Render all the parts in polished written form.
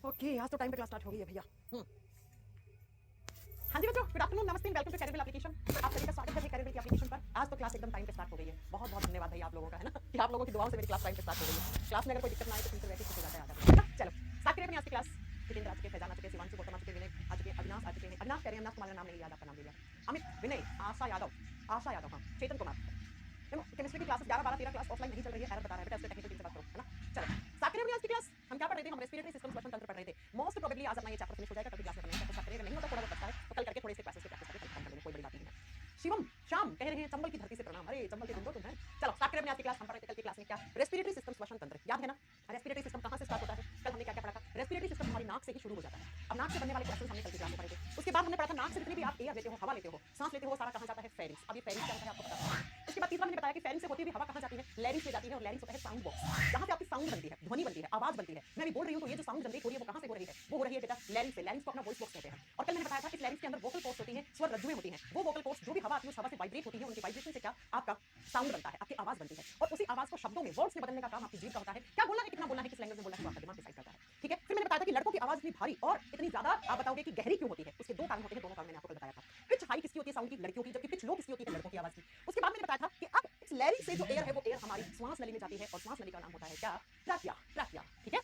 Okay, आज तो time पे क्लास स्टार्ट हो गई है भैया। हाँ जी बच्चों, गुड आफ्टरनून, नमस्ते, वेलकम टू कैरियर एप्लीकेशन। आप सभी का स्वागत है कैरियर एप्लीकेशन पर। आज तो क्लास एकदम टाइम पे स्टार्ट हो गई है। बहुत बहुत धन्यवाद भैया आप लोगों का, है ना, कि आप लोगों की दुआओं से मेरी क्लास टाइम पे स्टार्ट हो गई है। क्लास में अगर कोई दिक्कत ना आए तो फिर वैसे हो जाता है आधा। चलो स्टार्ट करें अपनी आज की क्लास। जितेंद्र आ चुके, फैजान आ चुके, शिवांशु गौतम आ चुके, विनय आ चुके, अविनाश आ चुके हैं। अविनाश कह रहे हैं अविनाश, तुम्हारा नाम नहीं याद, आपका नाम ले लिया। अमित, विनय, आशा यादव, हाँ, चेतन कुमार। देखो केमिस्ट्री की क्लासेस 11, 12, 13 क्लास ऑफलाइन नहीं चल रही है, एरर बता रहा है बेटा, इससे टेक्निकल टीम से बात करो, है ना। चलो स्टार्ट करें अपनी आज की क्लास। हम क्या पढ़ रहे थे? हम रेस्पिरेटरी सिस्टम श्वसन तंत्र पढ़ रहे थे। मोस्ट प्रोबेबली आज अपना ये चैप्टर फिनिश हो जाएगा, कल की क्लास में अपना चैप्टर स्टार्ट करेंगे। नहीं होता थोड़ा बहुत बचता है तो कल करके थोड़े से क्लासेस के प्रैक्टिस करके खत्म कर लेंगे, कोई बड़ी बात नहीं है। शिवम श्याम कह रहे हैं चंबल की धरती से प्रणाम। अरे चंबल के बंदो तुम हैं। चलो स्टार्ट करें अपनी आज की क्लास। हम पढ़ रहे थे कल की क्लास में क्या? रेस्पिरेटरी सिस्टम श्वसन तंत्र, याद है ना। रेस्पिरेटरी सिस्टम कहां से स्टार्ट होता है? कल हमने क्या क्या पढ़ा था? रेस्पिरेटरी सिस्टम हमारी नाक से ही शुरू हो जाता है। अब नाक से बनने वाले क्वेश्चन हमने कल की क्लास में पढ़े थे। उसके बाद हमने पढ़ा था नाक से जितनी भी आप एयर लेते हो, हवा लेते हो, सांस लेते हो, सारा कहां जाता है? फेरिंक्स। अब ये फेरिंक्स क्या होता है आपको पता है। उसके बाद तीसरा मैंने बताया कि फेरिंक्स से होती हुई हवा कहां जाती है? लैरिंक्स में जाती है, और लैरिंक्स होता है साउंड बॉक्स, जहां से आपकी साउंड बनती है, ध्वनि बनती है, आवाज बनती है। मैं भी बोल रही हूं तो ये जो साउंड जनरेट हो रही है वो कहां से हो रही है? वो हो रही है बेटा लैरिंक्स से। लैरिंक्स को अपना वॉइस बॉक्स कहते हैं। और कल मैंने बताया था इस लैरिंक्स के अंदर वोकल कॉर्ड्स होती हैं, स्वर रज्जुएं होती हैं। वो वोकल कॉर्ड्स जो भी हवा आती है उस हवा से वाइब्रेट होती है, उनकी वाइब्रेशन से क्या आपका साउंड बनता है, आपकी आवाज बनती है। और उसी आवाज को शब्दों में, वर्ड्स में बदलने का काम आपकी जीभ का होता है। क्या बोलना है, कितना बोलना है, किस लैंग्वेज में बोलना है, वो आपका दिमाग डिसाइड करता है। ठीक है। फिर मैंने बताया था कि लड़कों की आवाज इतनी भारी और इतनी ज्यादा आप बताओगे कि गहरी क्यों होती है? उसके दो कारण होते हैं, दोनों कारण मैंने आपको बताया था। पिच हाई किसकी होती है? साउंड की, लड़कियों की, जबकि पिच लो किसकी होती है? लड़कों की आवाज की। उसके बाद मैंने बताया था कि अब इस लैरिंक्स से जो एयर है वो एयर हमारी श्वास नली में जाती है, और श्वास नली का नाम होता है क्या? ट्रैकिया। ट्रैकिया। ठीक है।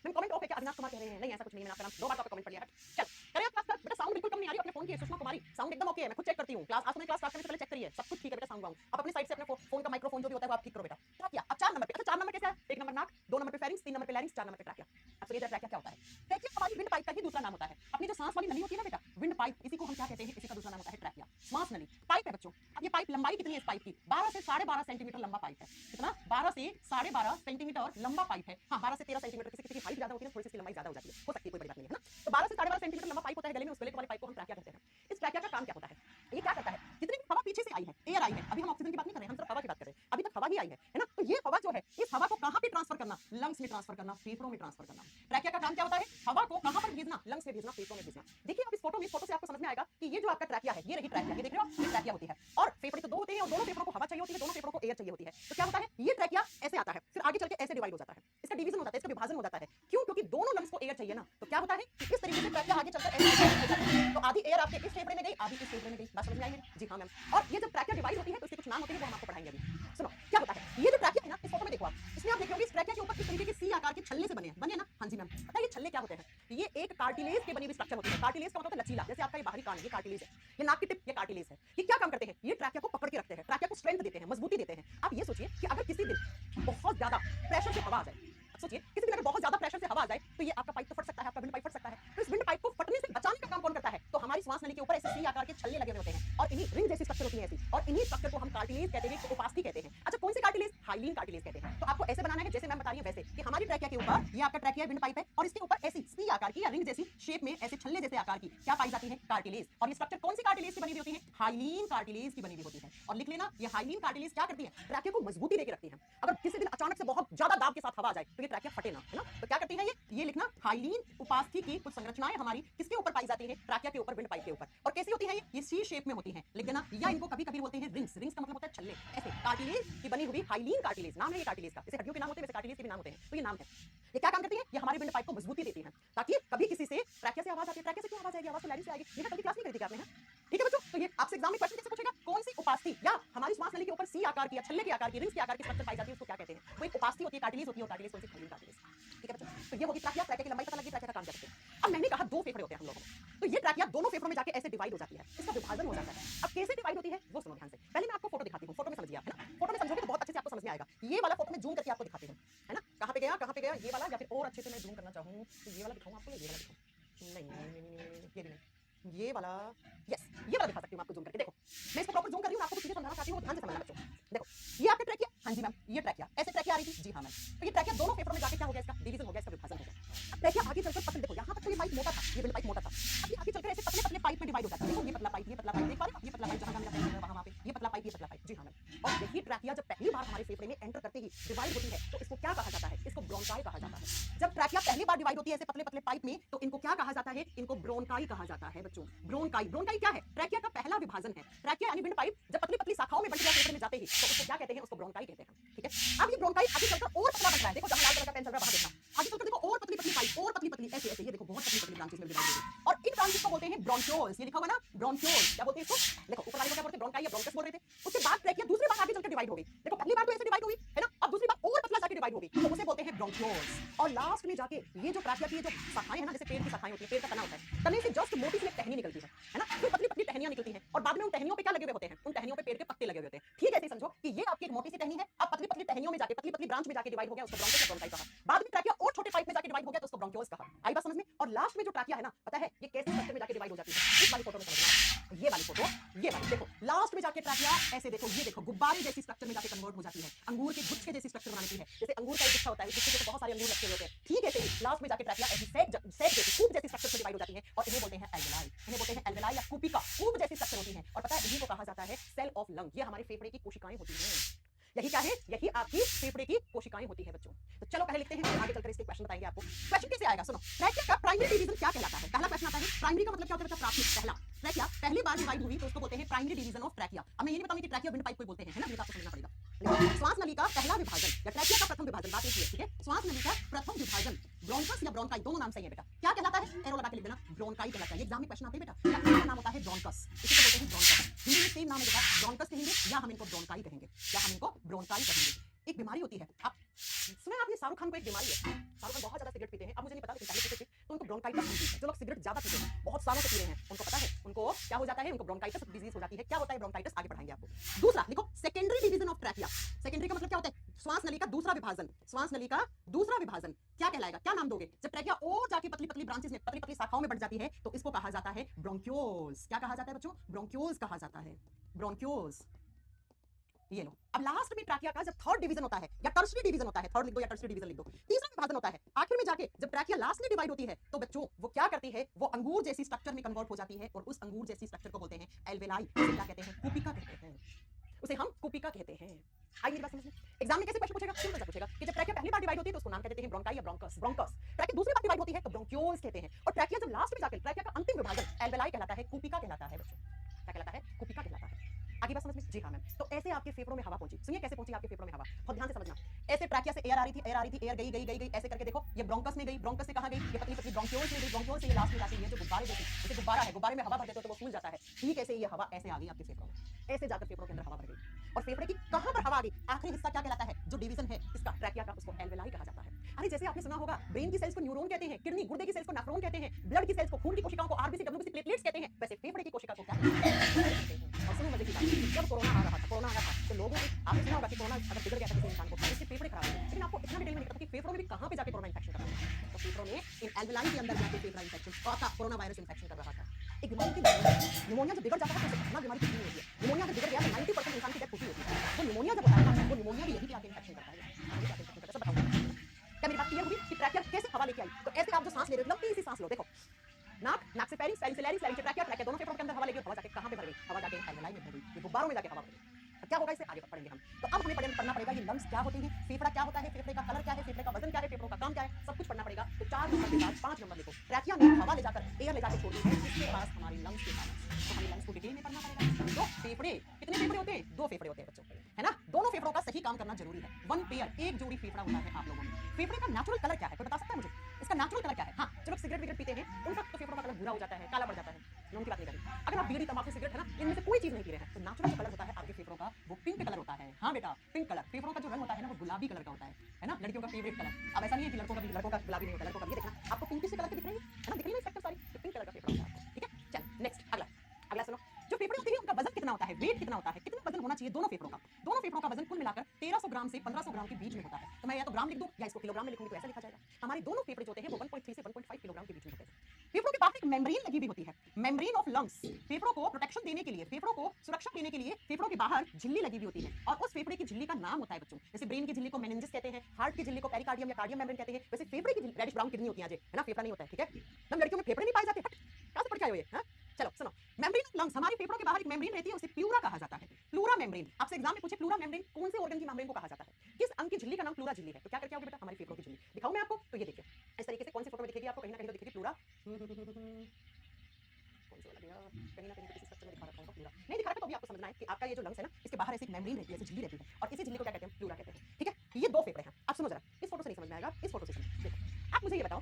मैम कमेंट ऑफ है क्या? अविनाश कुमार कह रहे हैं नहीं ऐसा कुछ नहीं है, मैंने आपका नाम 2 बार तो आपका कमेंट पढ़ लिया है। चल करें आप क्लास। बेटा साउंड बिल्कुल कम नहीं आ रही अपने फोन की। सुषमा कुमारी साउंड एकदम ओके है, मैं खुद चेक करती हूं क्लास। आज तो मैं क्लास स्टार्ट करने से पहले चेक करिए, सब कुछ ठीक है बेटा। साउंड वाउंड आप अपने साइड से अपने फोन का माइक्रोफोन जो भी होता है वो आप ठीक करो बेटा। ट्रैकिया। अब 4 नंबर पे, अच्छा 4 नंबर कैसे है? 1 नंबर नाक, 2 नंबर पे फेरिंक्स, 3 नंबर पे लैरिंक्स, 4 नंबर पे ट्रैकिया। अब सोचिए ट्रैकिया क्या होता है? ट्रैकिया हमारी विंड पाइप का ही दूसरा नाम होता है। अपनी जो सांस वाली नली होती है ना बेटा, विंड पाइप, इसी को हम क्या कहते हैं? इसी का दूसरा नाम होता है ट्रैकिया, श्वास नली। पाइप है बच्चों। अब ये पाइप लंबाई कितनी है इस पाइप की? 12 से 12.5 सेंटीमीटर लंबा पाइप है। कितना? 12 से 12.5 सेंटीमीटर लंबा पाइप है। हाँ 12 से 13 सेंटीमीटर, किसी किसी की हाइट ज्यादा होती है, थोड़ी सी इसकी लंबाई ज्यादा हो जाती है, हो सकती है, कोई बड़ी बात नहीं है ना। तो 12 से 12.5 सेंटीमीटर लंबा पाइप होता है गले में, उस गले वाले पाइप को हम ट्रैकिया कहते हैं। इस ट्रैकिया का काम क्या होता है? ये क्या करता है? जितनी भी हवा पीछे से आई है, एयर आई है, अभी हम ऑक्सीजन की बात नहीं कर रहे हैं, हम सिर्फ हवा की बात कर रहे हैं, अभी तक हवा ही आई है ना। तो ये हवा जो है, इस हवा को कहां पे ट्रांसफर करना? लंग्स में ट्रांसफर करना, फेफड़ों में ट्रांसफर करना। ट्रैकिया का काम क्या होता है? हवा को कहां पर भेजना? लंग्स में भेजना, फेफड़ों में भेजना। देखिए आप इस फोटो में, इस फोटो से आपको समझ में आएगा कि ये जो आपका ट्रैकिया है, ये रही ट्रैकिया, ये देख रहे हो, ये ट्रैकिया होती है। और फेफड़े तो दो होते हैं, और दोनों फेफड़ों को हवा चाहिए होती है, दोनों फेफड़ों को एयर चाहिए होती है। तो क्या होता है? ये ट्रैकिया ऐसे आता है, फिर आगे चल के ऐसे डिवाइड हो जाता है, इसका डिवीजन हो जाता है, इसका विभाजन हो जाता है। क्यों? क्योंकि दोनों लंग्स को एयर चाहिए ना। तो क्या होता है कि इस तरीके से ट्रैकिया आगे चलकर ऐसे, तो आधी एयर आपके इस फेफड़े में गई, आधी इस फेफड़े में गई। बात समझ में आई मेरी? जी हाँ मैम। और ये जब ट्रैकिया डिवाइड होती है तो इसके कुछ नाम होते हैं, वो हम आपको पढ़ाएंगे अभी। सुनो क्या होता है। ये जो ट्रैकिया है ना, इस फोटो में देखो आप, इसमें आप देखोगे इस ट्रैकिया के ऊपर इस तरीके के सी आकार के छल्ले से बने हैं, बने हैं ना। हाँ जी मैम। पता है ये छल्ले क्या होते हैं? ये एक कार्टिलेज के बनी हुई स्ट्रक्चर होती है। कार्टिलेज का मतलब होता है लचीला, जैसे आपका ये बाहरी कान है, ये कार्टिलेज है। ये नाक की टिप, ये कार्टिलेज है। ये क्या काम करते हैं? ये ट्रैकिया को पकड़ के रखते हैं, ट्रैकिया को स्ट्रेंथ देते हैं, मजबूती देते हैं। आप ये सोचिए कि अगर किसी दिन बहुत ज्यादा प्रेशर से हवा आ जाए, सोचिए किसी दिन अगर बहुत ज्यादा प्रेशर से हवा आ जाए तो ये आपका पाइप तो फट सकता है, आपका विंड पाइप फट सकता है। तो इस विंड पाइप को फटने से बचाने का काम कौन करता है? तो हमारी श्वास नली के ऊपर ऐसे सी आकार के छल्ले लगे हुए होते हैं, और इन्हीं रिंग जैसी स्ट्रक्चर होती है ऐसी, और इन्हीं स्ट्रक्चर को हम कार्टिलेज कहते हैं, उपास्थि कहते हैं। अच्छा कौन सी कार्टिलेज? हाइलीन कार्टिलेज कहते हैं। तो आपको ऐसे बनाना है जैसे मैं बता रही हूं वैसे, कि हमारी ट्रैकिया के ऊपर ये आपका ट्रैकिया विंड पाइप है, और इसके ऊपर ऐसी सी आकार की या रिंग जैसी शेप में ऐसे छल्ले जैसे आकार की क्या पाई जाती है? कार्टिलेज। और ये स्ट्रक्चर कौन सी कार्टिलेज की बनी हुई होती है? हाइलीन कार्टिलेज की बनी हुई होती है। और लिख लेना, ये हाइलीन कार्टिलेज क्या करती है? ट्रैकिया को मजबूती देके रखती है। अगर किसी दिन अचानक से बहुत ज्यादा दाब के साथ हवा आ जाए तो ये ट्रैकिया फटे ना, है ना। तो क्या करती है ये लिखना, हाइलीन उपास्थि की कुछ संरचनाएं हमारी किसके ऊपर पाई जाती है? ट्रैकिया के ऊपर, विंड पाइप के ऊपर। और कैसी होती है ये सी शेप में होती है, लिख देना। या इनको कभी कभी बोलते हैं रिंग्स। रिंग्स का मतलब होता है छल्ले, ऐसे कार्टिलेज की बनी हुई हाइलीन कार्टिलेज नाम है ये कार्टिलेज का। जैसे हड्डियों के नाम होते हैं वैसे कार्टिलेज के भी नाम होते हैं, तो ये नाम है। ये क्या काम करती है? ये हमारे विंड पाइप को मजबूती देती है, ताकि कभी किसी से ट्रैकिया से आवाज आती है, ट्रैकिया से क्यों आवाज आएगी? आवाज तो लैरिंक्स से आएगी। ये ना कभी क्लास नहीं करी थी आपने, ठीक है बच्चों। तो ये आपसे एग्जाम में क्वेश्चन कैसे पूछेगा? कौन सी उपास्थि या हमारी श्वास नली के ऊपर सी आकार की या छल्ले के आकार की, रिंग्स के आकार की स्ट्रक्चर पाई जाती है, उसको क्या कहते हैं? वो एक उपास्थि होती है, कार्टिलेज होती है, और कार्टिलेज कौन सी? Hyaline cartilage. ठीक है बच्चों। तो ये होगी ट्रैकिया। ट्रैकिया की लंबाई पता लगी, ट्रैकिया का काम क्या करते हैं। अब मैंने कहा दो फेफड़े होते हैं हम लोगों में, तो ये ट्रैकिया दोनों फेफड़ों में जाके ऐसे डिवाइड हो जाती है, इसका विभाजन हो जाता है। अब कैसे डिवाइड होती है वो सुनो ध्यान से। पहले मैं आपको फोटो दिखाती हूँ, फोटो में समझिए आप, है ना। फोटो में समझोगे तो बहुत अच्छे से आपको समझ में आएगा। ये वाला फोटो में जूम करके आपको दिखाती हूँ, है ना। कहाँ पे गया, कहाँ पे गया ये वाला? या फिर और अच्छे से मैं जूम करना चाहूँ तो ये वाला दिखाऊँ आपको, या ये वाला दिखाऊँ? नहीं, ये भी नहीं, ये वाला, यस ये वाला दिखा सकती हूँ आपको जूम करके। देखो मैं इसको प्रॉपर जूम कर रही हूँ, आपको चीजें समझाना चाहती हूँ, ध्यान से समझना बच्चों। देखो ये आपका ट्रैकिया, हाँ जी मैम, ये ट्रैकिया ऐसे ट्रैकिया आ रही थी, जी हाँ मैम। तो ये ट्रैकिया दोनों फेफड़ों में जाके क्या हो गया? इसका डिवीजन हो गया, इसका विभाजन हो गया। अब ट्रैकिया आगे चलकर पतले, देखो यहाँ तक तो ये पाइप मोटा था, ये विंड पाइप मोटा था। अब ये आगे चलकर ऐसे पतले पतले पाइप में डिवाइड हो जाता है। देखो ये पतला पाइप, ये पतला पाइप, देख पा रहे हो? ये पतला पाइप जहाँ मेरा पेन है वहाँ पे, ये पतला पाइप, ये पतला पाइप, जी हाँ मैम। और यही ट्रैकिया जब पहली बार हमारे फेफड़े में एंटर करते ही डिवाइड होती है तो इसको क्या कहा जाता है? इसको ब्रोंकाई कहा जाता है। जब ट्रैकिया पहली बार डिवाइड होती है ऐसे पतले पतले पाइप में तो इनको क्या कहा जाता है? इनको ब्रोंकाई कहा जाता है बच्चों। ब्रोंकाई, ब्रोंकाई क्या है? ट्रैकिया का पहला विभाजन है। ट्रैकिया यानी विंड पाइप जब पतली पतली शाखाओं में बंट गया फेफड़े में जाते ही तो उसको क्या कहते हैं? उसको ब्रोंकाई कहते हैं, ठीक है। अब ये ब्रोंकाई आगे चलकर और पतला बन रहा है, देखो जहां लाल कलर का पेन चल रहा है वहां देखना, आगे चलकर देखो और पतली पतली पाइप, और पतली पतली जाएगी ऐसे ऐसे, ये देखो बहुत पतली पतली ब्रांचेस में डिवाइड होगी। और इन ब्रांचेस को बोलते हैं ब्रोंक्यूल्स। ये लिखा हुआ ना ब्रोंक्यूल्स, क्या बोलते हैं इसको? देखो ऊपर वाले को क्या बोलते हैं? ब्रोंकाई या ब्रोंकस बोल रहे थे। उसके बाद ट्रैकिया दूसरी बार आगे चलकर डिवाइड हो गई। देखो पहली बार तो ऐसे डिवाइड हुई है ना, अब दूसरी बार और पतला जाके डिवाइड होगी, तो उसे बोलते हैं ब्रोंक्यूल्स। और लास्ट में जाके ये जो ट्रैकिया की जो शाखाएं है ना, जैसे पेड़ की शाखाएं होती है, पेड़ का तना होता है, तने से जस्ट मोटी सी एक टहनी निकलती है ना, फिर पतली पतली टहनियां निकलती हैं और बाद में उन टहनियों पे क्या लगे हुए होते हैं? उन टहनियों पे पेड़ के पत्ते लगे हुए होते हैं। ठीक है, ऐसे समझो कि ये आपकी एक मोटी सी टहनी है, अब पतली पतली टहनियों में जाके पतली पतली ब्रांच में जाके डिवाइड हो गया, उसको ब्रोंकस या ब्रोंकाई कहा। बाद में ट्रैकिया और छोटे पाइप में जाके डिवाइड हो गया, तो उसको ब्रोंक्यूल्स कहा। आई बात समझ में? और लास्ट में जो ट्रैकिया है ना, पता है ये कैसे स्ट्रक्चर में जाके डिवाइड हो जाती है? इस वाली फोटो में समझना, ये वाली फोटो, ये वाली देखो, लास्ट में जाके ट्रैकिया ऐसे देखो, ये देखो गुब्बारे जैसी स्ट्रक्चर में जाके कन्वर्ट हो जाती है, अंगूर के गुच्छे जैसी स्ट्रक्चर बनाती है। जैसे अंगूर का एक गुच्छा होता है, उस गुच्छे में बहुत सारे अंगूर रखे होते हैं, ठीक है, ऐसे लास्ट में जाके ट्रैकिया ऐसी सेट जैसी कूप जैसी स्ट्रक्चर में डिवाइड हो जाती है, और इन्हें बोलते हैं एल्वेलाई। इन्हें बोलते हैं एल्वेलाई या कूपिका, कूप जैसी स्ट्रक्चर होती है। और पता है इन्हीं को कहा जाता है सेल ऑफ लंग। ये हमारे फेफड़े की कोशिकाएं होती हैं। यही क्या है? यही आपकी फेफड़े की कोशिकाएं होती है बच्चों। तो चलो पहले लिखते हैं, फिर आगे चलकर इसके क्वेश्चन बताएंगे आपको। क्वेश्चन कैसे आएगा सुनो। ट्रैकिया का प्राइमरी डिवीजन क्या कहलाता है? पहला क्वेश्चन आता है प्राइमरी का मतलब क्या होता है? प्राथमिक। पहला ट्रैकिया पहली बार डिवाइड हुई तो उसको बोलते हैं प्राइमरी डिवीजन ऑफ ट्रैकिया। अब मैं ये नहीं बताऊंगी कि ट्रैकिया विंड पाइप को बोलते हैं, है ना, ये आपको समझना पड़ेगा। श्वास नली का पहला विभाजन या ट्रैकिया का प्रथम विभाजन, बात ये है, ठीक है। श्वास नली का प्रथम विभाजन ब्रोंकस या ब्रोंकाई, दोनों नाम सही है बेटा। क्या कहलाता है? एरो लगा के लिख देना, ब्रोंकाई कहलाता है। एग्जाम में क्वेश्चन आते हैं बेटा, या इनका नाम होता है ब्रोंकस, इसी को बोलते हैं ब्रोंकस। हिंदी में सेम नाम है बेटा, ब्रोंकस कहेंगे या हम इनको ब्रोंकाई कहेंगे, या हम इनको ब्रोंकाई कहेंगे। एक बीमारी होती है, आप सुना आपने, शाहरुख खान को एक बीमारी है। शाहरुख खान बहुत ज्यादा सिगरेट पीते हैं, अब मुझे नहीं पता लेकिन पहले पीते थे, तो उनको ब्रोंकाइटिस होती है। जो लोग सिगरेट ज्यादा पीते हैं, बहुत सालों से पी रहे हैं, उनको पता है उनको क्या हो जाता है? उनको ब्रोंकाइटिस डिजीज हो जाती है। क्या होता है ब्रोंकाइटिस? आगे पढ़ाएंगे आपको। दूसरा लिखो secondary division of trachea. Secondary का मतलब क्या होता है? श्वास नली का दूसरा विभाजन। श्वास नली का दूसरा विभाजन क्या कहलाएगा? क्या नाम दोगे? जब ट्रैकिया और जाके पतली पतली ब्रांचेस में, पतली पतली शाखाओं में बढ़ जाती है, तो इसको कहा जाता है ब्रोंक्यूल्स। क्या कहा जाता है बच्चों? ब्रोंक्यूल्स कहा जाता है, ब्रोंक्यूल्स। ये लो, अब लास्ट में ट्रैकिया का जब थर्ड डिवीजन होता है या टर्सरी डिवीजन होता है, थर्ड लिख दो या टर्सरी डिवीजन लिख दो, तीसरा विभाजन होता है, आखिर में जाके जब ट्रैकिया लास्ट में डिवाइड होती है, तो बच्चों वो क्या करती है? वो अंगूर जैसी स्ट्रक्चर में कन्वर्ट हो जाती है, और उस अंगूर जैसी स्ट्रक्चर को बोलते हैं एल्वेलाई। उसे क्या कहते हैं? कूपिका कहते हैं, उसे हम कूपिका कहते हैं। आई मेरी बात समझ में? एग्जाम में कैसे क्वेश्चन पूछेगा? सिंपल सा पूछेगा कि जब ट्रैकिया पहली बार डिवाइड होती है तो उसको नाम कहते हैं ब्रोंकाई या ब्रोंकस, ब्रोंकस। ट्रैकिया दूसरी बार डिवाइड होती है तो ब्रोंक्यूल्स कहते हैं, और ट्रैकिया जब लास्ट में जाकर ट्रैकिया का अंतिम विभाजन एल्वेलाई कहलाता है, कूपिका कहलाता है बच्चों। क्या कहलाता है? कूपिका कहलाता है। आगे बात समझ में? जी हाँ मैम। तो ऐसे आपके फेफड़ों में हवा पहुंची। सुनिए कैसे पहुंची आपके फेफड़ों में हवा, बहुत ध्यान से समझना। ऐसे ट्रैकिया से एयर आ रही थी, एयर आ रही थी, एयर गई गई गई गई, ऐसे करके देखो, ये ब्रोंकस में गई, ब्रोंकस से कहां गई? ये पतली पतली ब्रोंक्यूल्स में गई, ब्रोंक्यूल्स से ये लास्ट में जाके ये जो गुब्बारे जैसी, जैसे गुब्बारा है, गुब्बारे में हवा भर देते हो तो वो फूल जाता है, ठीक ऐसे ये हवा ऐसे आ गई आपके फेफड़ों में, ऐसे जाकर फेफड़ों के अंदर हवा भर गई। और फेफड़े की कहां पर हवा आ गई? आखिरी हिस्सा क्या कहलाता है? जो डिवीजन है इसका ट्रैकिया का, उसको एल्वेलाई कहा जाता है। अरे जैसे आपने सुना होगा ब्रेन की सेल्स को न्यूरॉन कहते हैं, किडनी गुर्दे की सेल्स को नेफ्रॉन कहते हैं, ब्लड की सेल्स को, खून की कोशिकाओं को आरबीसी डब्ल्यूबीसी प्लेटलेट्स कहते हैं, वैसे फेफड़े की कोशिका को क्या कहते हैं? और सुनो मजे की बात, जब कोरोना आ रहा था, कोरोना आया था, तो लोगों ने, आपने सुना होगा कि कोरोना अगर बिगड़ गया था किसी इंसान को तो उसके फेफड़े खराब हो गए, लेकिन आपको इतना डिटेल में नहीं पता कि फेफड़ों में भी कहां पे जाके कोरोना इंफेक्शन कर रहा है। तो फेफड़ों में इन एल्वेलाई के अंदर जाके फेफड़ा इंफेक्शन का कोरोना वायरस इंफेक्शन कर रहा था। एक बीमारी थी निमोनिया। जब बिगड़ जाता है तो खतरनाक बीमारी कितनी होती है? निमोनिया अगर बिगड़ गया तो 90% इंसान की डेथ होती है। वो निमोनिया जब होता है ना, वो निमोनिया भी यही पे आके इंफेक्शन करता है, आगे जाके इंफेक्शन करता है। सब बताऊंगा। क्या मेरी बात क्लियर हुई कि ट्रैकिया कैसे हवा लेके आई? तो ऐसे आप जो सांस ले रहे हो, लंबी सी सांस लो, देखो, नाक, नाक से पैरिंग, पैरिंग से लैरिंग, लैरिंग से ट्रैकिया, ट्रैकिया दोनों फेफड़ों के अंदर हवा लेके, हवा जाके कहां पे भर गई? हवा जाके एल्वेलाई में भर गई, ये गुब्बारों में जाके हवा भर गई। अब क्या होगा इसे आगे पढ़ेंगे हम। तो अब हमें पढ़ना पड़ेगा ये लंग्स क्या होते हैं, फेफड़ा क्या होता है, फेफड़े का कलर क्या है, फेफड़े का वजन क्या है, फेफड़ों का काम क्या है, सब कुछ पढ़ना पड़ेगा। तो 4 नंबर के बाद 5 नंबर लिखो। ट्रैकिया में हवा ले जाकर, एयर ले जाकर छोड़ती है किसके पास? हमारी लंग्स के पास। तो हमें लंग्स को डिटेल में पढ़ना पड़ेगा। तो फेफड़े, कितने फेफड़े होते हैं? 2 फेफड़े होते हैं बच्चों, है ना। दोनों फेफड़ों का सही काम करना जरूरी है। 1 पेयर, एक जोड़ी फेफड़ा होता है आप लोगों में। फेफड़े का नेचुरल कलर क्या है, कोई बता सकता है मुझे? इसका नेचुरल कलर क्या है? हाँ, जो लोग सिगरेट विगरेट पीते हैं उनका तो फेफड़ों का कलर भूरा हो जाता है, काला पड़ जाता है, मैं उनकी बात नहीं कर रही। अगर आप बीड़ी, तंबाकू, सिगरेट, है ना, इनमें से कोई चीज नहीं पी रहे हैं, तो नेचुरल जो कलर होता है आपके फेफड़ों का वो पिंक कलर होता है। हाँ बेटा, पिंक कलर। फेफड़ों का जो रंग होता है ना, वो गुलाबी कलर का होता है ना, लड़कियों का फेवरेट कलर। अब ऐसा नहीं है कि लड़कों का गुलाबी नहीं होता, लड़कों का। ये देखना आपको पिंक से कलर के दिख रही है ना, दिख रही है स्पेक्ट्रम सारी, तो पिंक कलर का फेफड़ा होता है आपको, ठीक है। चल नेक्स्ट, अगला अगला सुनो। जो फेफड़े होते हैं उनका वजन कितना होता है, वेट कितना होता है, कितना वजन होना चाहिए दोनों फेफड़ों का? दोनों फेफड़ों का वजन कुल मिलाकर 1300 ग्राम से 1500 ग्राम के बीच में होता है। तो मैं या तो ग्राम लिख दूं या इसको किलोग्राम में लिखूंगी तो ऐसा लिखा जाएगा। हमारे दोनों फेफड़े जो होते हैं वो 1.3 से 1.5 किलोग्राम के बीच में होते हैं। फेफड़ों के बाहर एक मेम्ब्रेन लगी हुई होती है, मेम्ब्रेन ऑफ लंग्स। फेफड़ों को प्रोटेक्शन देने के लिए, फेफड़ों को सुरक्षा देने के लिए फेफड़ों के बाहर झिल्ली लगी हुई होती है, और उस फेफड़े की झिल्ली का नाम होता है बच्चों, जैसे ब्रेन की झिल्ली को मेनिंजेस कहते हैं, हार्ट की झिल्ली को पेरिकार्डियम या कार्डियम मेम्ब्रेन कहते हैं, वैसे फेफड़े की रेडिश ब्राउन किडनी होती है, है ना, फेफड़ा नहीं होता है, ठीक है। हम लड़कियों में फेफड़े नहीं पाए जाते, कहां से पढ़ के आए हो ये? चलो सुनो, मेम्ब्रेन ऑफ लंग्स, हमारी फेफड़ों के बाहर एक मेम्ब्रेन रहती है, उसे प्लूरा कहा जाता है। प्लूरा मेम्ब्रेन, आपसे एग्जाम में पूछे प्लूरा मेम्ब्रेन कौन से ऑर्गन की मेम्ब्रेन को कहा जाता है, किस अंग की झिल्ली का नाम प्लूरा झिल्ली है, तो क्या करके आओगे बेटा? हमारी फेफड़ों की झिल्ली दिखाऊं मैं आपको, तो ये देखिए इस तरीके से। कौन सी फोटो में दिखेगी आपको? कहीं ना कहीं तो दिखेगी प्लूरा, कौन सा वाला गया, कहीं ना कहीं किसी स्ट्रक्चर में दिखा रखा होगा प्लूरा, नहीं दिखा रखा तो भी आपको समझना है कि आपका ये जो लंग्स है ना, इसके बाहर ऐसी एक मेम्ब्रेन रहती है, ऐसी झिल्ली रहती है, और इसी झिल्ली को क्या कहते हैं? प्लूरा कहते हैं, ठीक है। ये 2 फेफड़े हैं, आप सुनो जरा, इस फोटो से नहीं समझ में आएगा, इस फोटो से समझो। देखो आप मुझे ये बताओ,